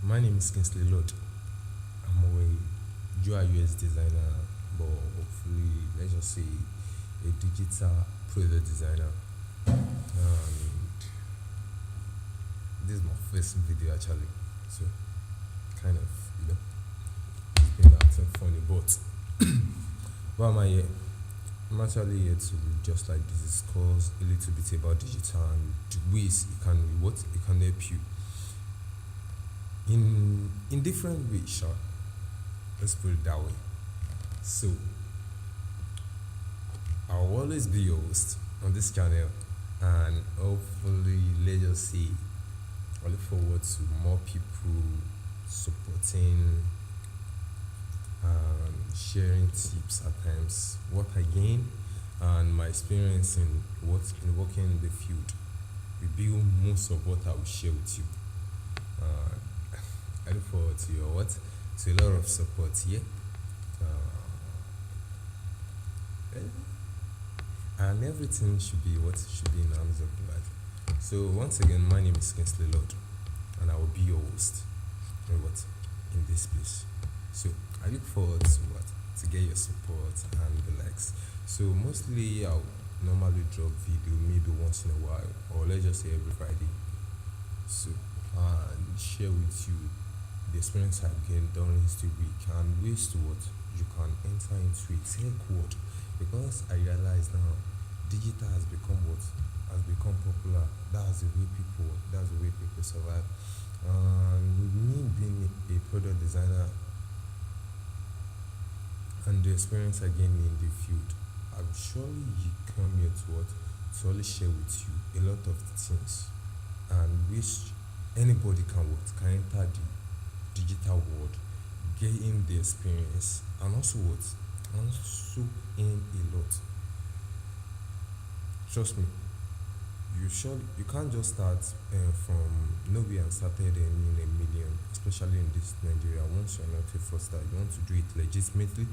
My name is Kingsley Lord. I'm a UI/UX designer, but hopefully, let's just say a digital product designer. And this is my first video actually, so kind of it's been acting funny. But why am I here? I'm actually here to just like discuss a little bit about digital and the ways it can help you in different ways. Sure, let's put it that way. So I'll always be your host on this channel, and hopefully, let's just say I look forward to more people supporting and sharing tips at times, what I gain, and my experience in working in the field. Reveal most of what I will share with you. Uh, I look forward to your what to a lot of support here. And everything should be in the hands of God. So once again, my name is Kingsley Lord, and I will be your host in this place. So I look forward to to get your support and the likes. So mostly I'll normally drop video maybe once in a while, or let's just say every Friday. So and share with you the experience I've gained during history week and ways to what you can enter into a tech world, because I realize now digital has become popular. That's the way people survive. And with me being a product designer and the experience I gained in the field, I'm surely come here to to only share with you a lot of things and which anybody can enter the digital world, gain the experience, and also also earn a lot. Trust me, you can't just start from nowhere and started earning a million, especially in this Nigeria. Once you're not a fraudster, you want to do it legitimately.